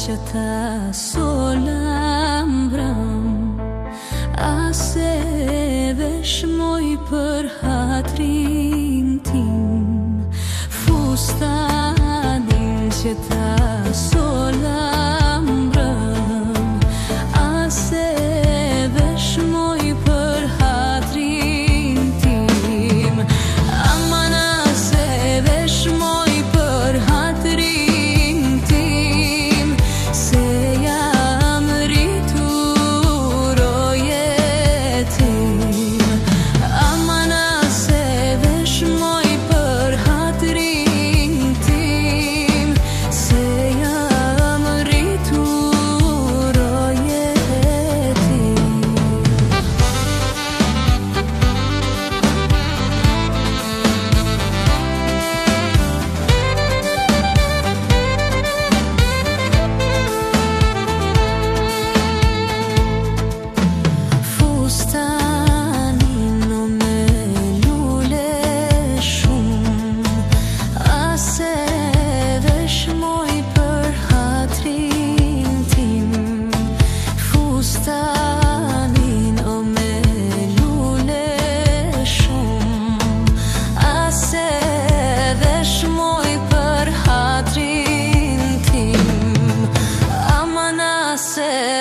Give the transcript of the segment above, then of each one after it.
Që ta sola mbram, ase vesh moj për hatrin tim. Fustanin që ta sola mbram, ase vesh moj për hatrin tim. Aman ase vesh moj për hatrin tim. Se jam rritur o jetim, amana se vesh moj për hatrin tim. Se jam rritur o jetim.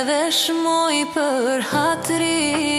Vesh moj për hatrin